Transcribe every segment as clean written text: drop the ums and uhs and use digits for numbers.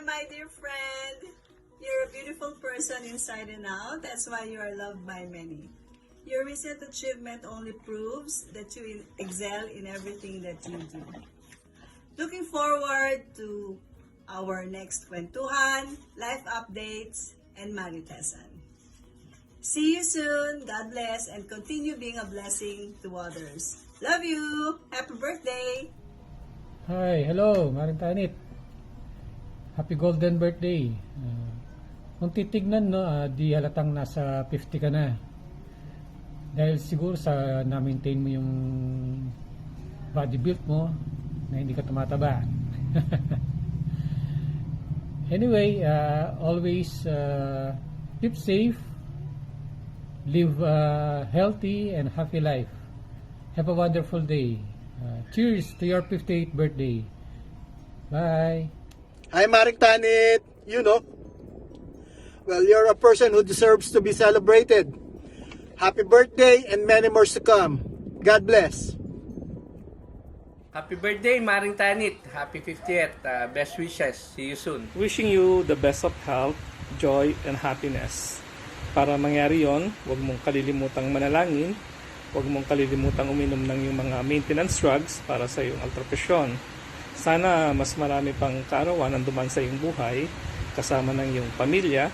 my dear friend. You're a beautiful person inside and out. That's why you are loved by many. Your recent achievement only proves that you excel in everything that you do. Looking forward to our next kwentuhan, life updates, and maritesan. See you soon. God bless and continue being a blessing to others. Love you. Happy birthday. Hi, hello, Maring Tanit. Happy golden birthday. Kung titignan, no, di halatang nasa 50 ka na. Dahil siguro sa na-maintain mo yung body build mo na hindi ka tumataba. Anyway, always keep safe, live a healthy and happy life. Have a wonderful day. Cheers to your 58th birthday. Bye. Hi, Maring Tanit. You know, well, you're a person who deserves to be celebrated. Happy birthday and many more to come. God bless. Happy birthday, Maring Tanit. Happy 50th. Best wishes. See you soon. Wishing you the best of health, joy, and happiness. Para mangyari yon, huwag mong kalilimutang manalangin, huwag mong kalilimutang uminom ng yung mga maintenance drugs para sa iyong altrapresyon. Sana mas marami pang kaarawan ang duman sa iyong buhay, kasama ng iyong pamilya,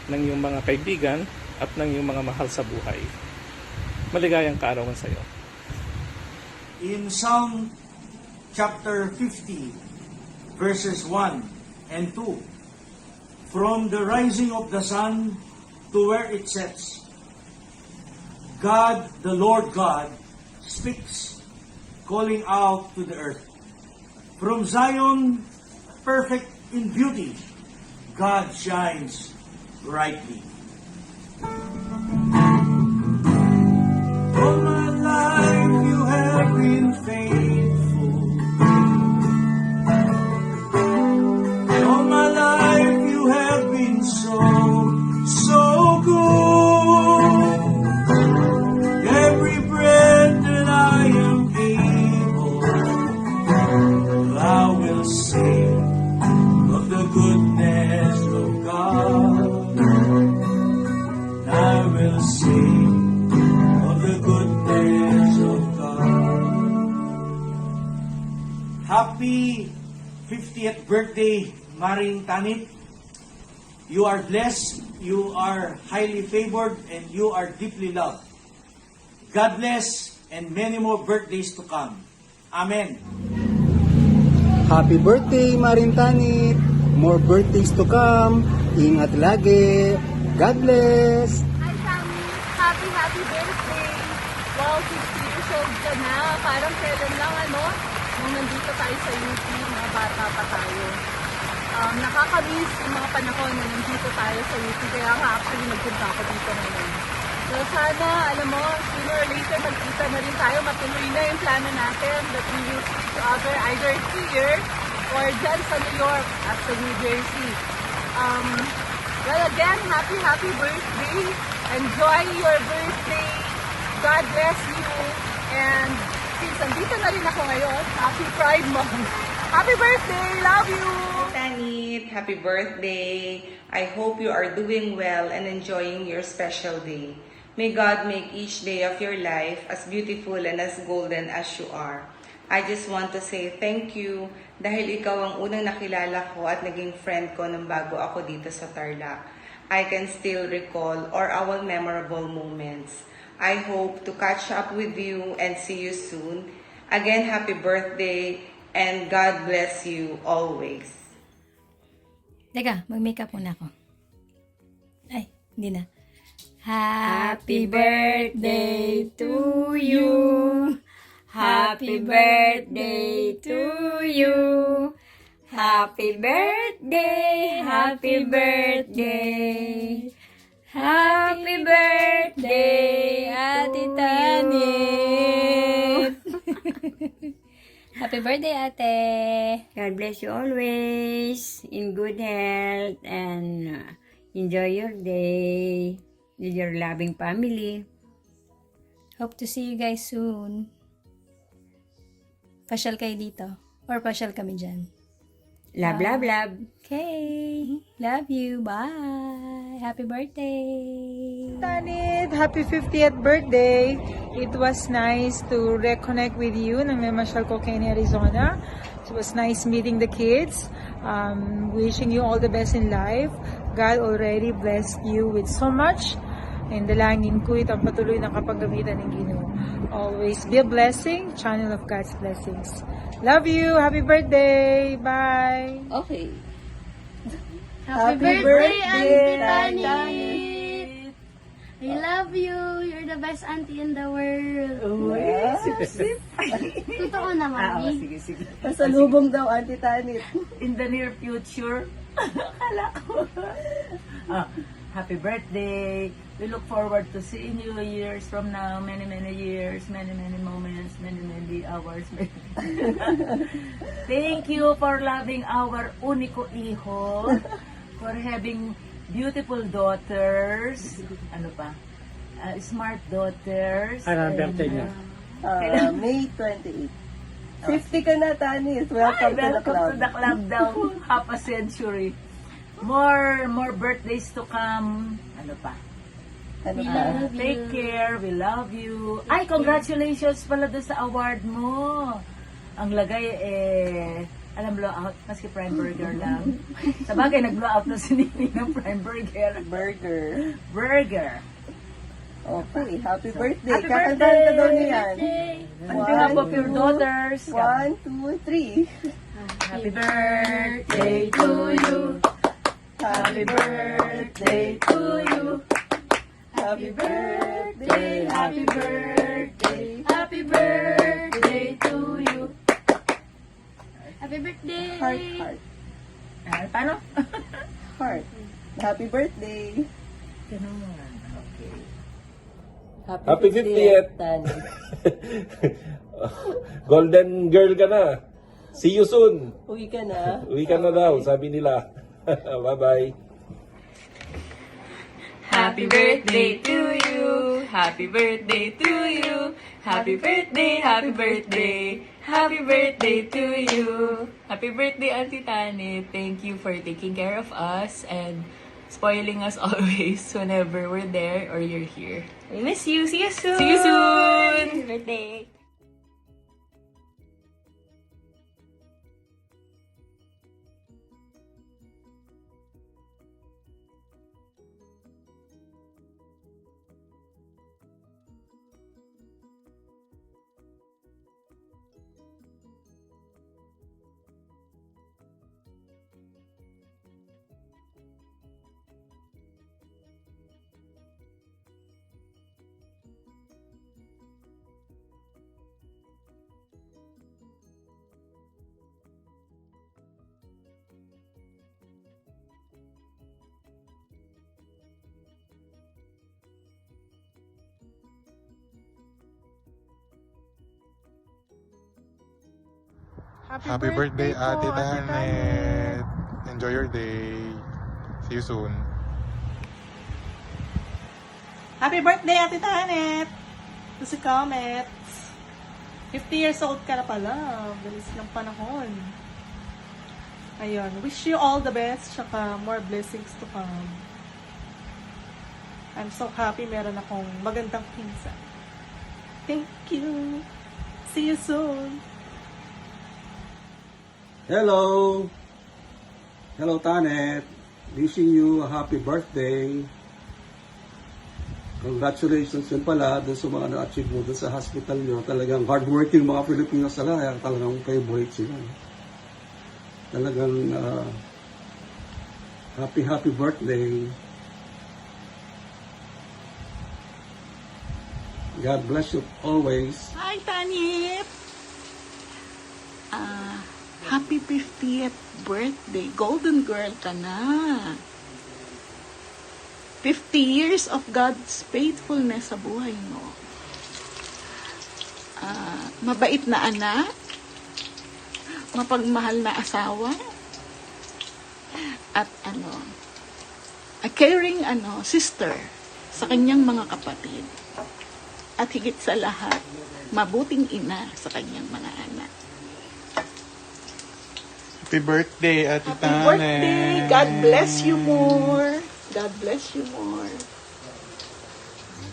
ng iyong mga kaibigan, at ng iyong mga mahal sa buhay. Maligayang kaarawan sa iyo. In Psalm chapter 50, verses 1 and 2, from the rising of the sun to where it sets, God, the Lord God, speaks, calling out to the earth. From Zion, perfect in beauty, God shines brightly. All my life you have been faithful. All my life you have been so, so good. Every breath that I am able, I will sing of the goodness of God. I will sing of the goodness of God. Happy 50th birthday, Maring Tanit. You are blessed, you are highly favored, and you are deeply loved. God bless, and many more birthdays to come. Amen. Happy birthday, Maring Tanit. More birthdays to come. Ingat lagi. God bless. Hi, Sammy! Happy birthday! Wow, 50 years old ka na. Parang kailan lang, nung nandito tayo sa UP, mga bata pa tayo. Nakakamiss yung mga panahon na nandito tayo sa UP. Kaya nga actually nagpunta ako dito ngayon. So sana, sooner or later magkita na rin tayo. Matuloy na yung plano natin that we will see each other either here or dyan sa New York at sa New Jersey. Well, again, happy birthday. Enjoy your birthday. God bless you. And since andito na rin ako ngayon, happy Pride Month. Happy birthday. Love you. Tanit, happy birthday. I hope you are doing well and enjoying your special day. May God make each day of your life as beautiful and as golden as you are. I just want to say thank you dahil ikaw ang unang nakilala ko at naging friend ko nung bago ako dito sa Tarlac. I can still recall all our memorable moments. I hope to catch up with you and see you soon. Again, happy birthday and God bless you always. Teka, mag-makeup muna ako. Ay, hindi na. Happy birthday to you. Happy birthday to you. Happy birthday, happy birthday. Happy birthday, Ate Tanit. Happy birthday, Ate. God bless you always in good health and enjoy your day with your loving family. Hope to see you guys soon. Pasyal kayo dito. Or pasyal kami dyan. Love, love, love. Okay. Love you. Bye. Happy birthday. Tanit, happy 50th birthday. It was nice to reconnect with you nang namasyal ko kayo in Arizona. It was nice meeting the kids. Wishing you all the best in life. God already blessed you with so much. And dalangin ko itong patuloy na kapaggamitan ng Ginoo. Always be a blessing, channel of God's blessings. Love you. Happy birthday. Bye. Okay. Happy birthday, Auntie Tanit! I love you. You're the best auntie in the world. Sip. Totoo na, Mami. Sige. Pasalubong daw, Auntie Tanit. In the near future. Akala ko. Happy birthday. We look forward to seeing you years from now. Many years, many moments, many hours. Thank you for loving our único hijo. For having beautiful daughters. Ano pa? Smart daughters. Ano ang birthday niya? May 28. 50 ka na, Tanis. Welcome to the club. To the club daw. Half a century. More birthdays to come. Ano pa? Take care. We love you. Ay, congratulations pala doon sa award mo. Ang lagay alam, blowout. Maski prime burger lang. Sa bagay, nag-blowout na si Nini ng prime burger. Burger. Okay, happy birthday. Happy Kakantahan birthday. ka daw niyan. On behalf of your daughters. 1, 2, 3. Happy birthday to you. Happy birthday to you. Happy birthday, happy birthday, happy birthday to you. Happy birthday! Heart. Paano? Heart. Happy birthday. Ganun. Okay. Happy 50th! Golden girl ka na. See you soon. Uwi ka na. Uwi ka na daw, sabi nila. Bye-bye. Happy birthday to you. Happy birthday to you. Happy birthday, happy birthday. Happy birthday to you. Happy birthday, Auntie Tanit. Thank you for taking care of us and spoiling us always whenever we're there or you're here. I miss you. See you soon. See you soon. Happy birthday. Happy birthday, Ate Tanet. Enjoy your day. See you soon. Happy birthday, Ate Tanet! Ito si Comets. 50 years old ka na pala. Bilis ng panahon. Ayun. Wish you all the best, tsaka more blessings to come. I'm so happy meron akong magandang pinsan. Thank you. See you soon. Hello! Hello, Tanet. Wishing you a happy birthday. Congratulations yun pala dun sa mga na-achieve mo dun sa hospital nyo. Talagang hardworking mga Pilipino sa lahat. Talagang favorite sila. Talagang happy birthday. God bless you always. Hi, Tanit! Happy 50th birthday. Golden girl ka na. 50 years of God's faithfulness sa buhay mo. Mabait na anak. Mapagmahal na asawa. At a caring sister sa kanyang mga kapatid. At higit sa lahat, mabuting ina sa kanyang mga anak. Happy birthday, Ate Happy birthday. God bless you more. God bless you more.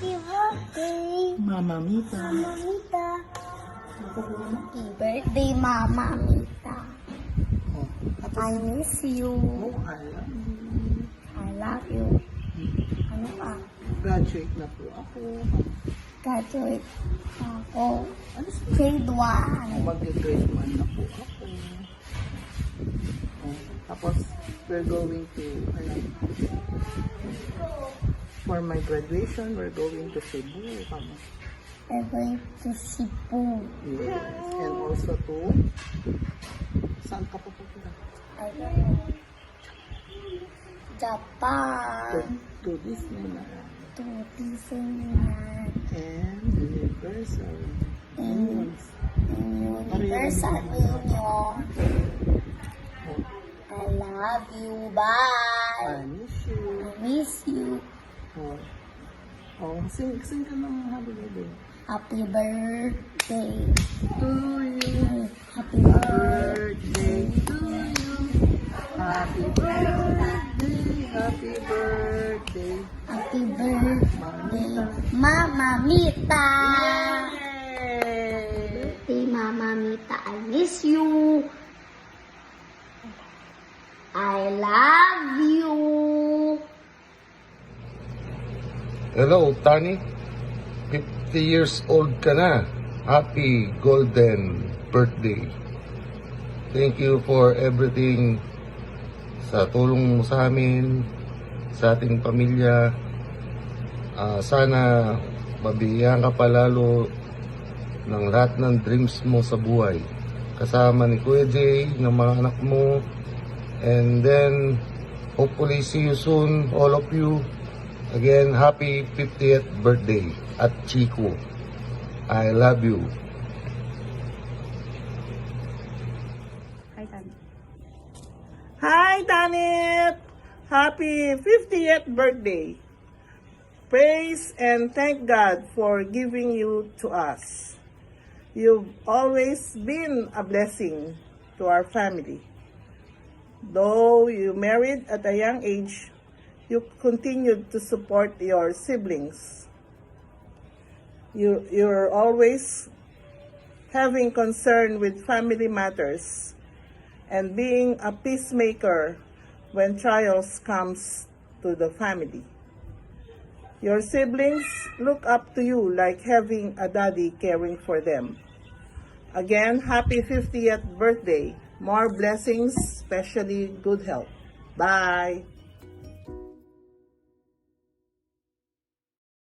Happy birthday, Mama Mita. Mama Mita. Happy birthday, Mama Mita. I miss you. I love you. Ano pa? Graduate na po ako. Graduate ako. Grade 1. Mag-grade 1 na po ako. Tapos, we're going to, for my graduation, we're going to Cebu. We're going to Cebu. Yes. And also to, saan ka po pupunta? Japan. To Disneyland. To Disneyland. And Universal. Universal Union. I love you. Bye. I miss you. I miss you. Sing ka ng happy birthday. Happy birthday To you. Happy birthday to you. Happy birthday. Happy birthday. Happy birthday, Mama Mita. Birthday, Mama Mita. I miss you. I love you. Hello, Tani. 50 years old ka na. Happy golden birthday. Thank you for everything sa tulong mo sa amin, sa ating pamilya. Sana mabigyan ka palalo ng lahat ng dreams mo sa buhay. Kasama ni Kuya Jay, ng mga anak mo. And then, hopefully see you soon, all of you. Again, happy 50th birthday at Chico. I love you. Hi, Tanit! Happy 50th birthday. Praise and thank God for giving you to us. You've always been a blessing to our family. Though you married at a young age, you continued to support your siblings. You're always having concern with family matters and being a peacemaker when trials comes to the family. Your siblings look up to you like having a daddy caring for them. Again, happy 50th birthday. More blessings, especially good health. Bye.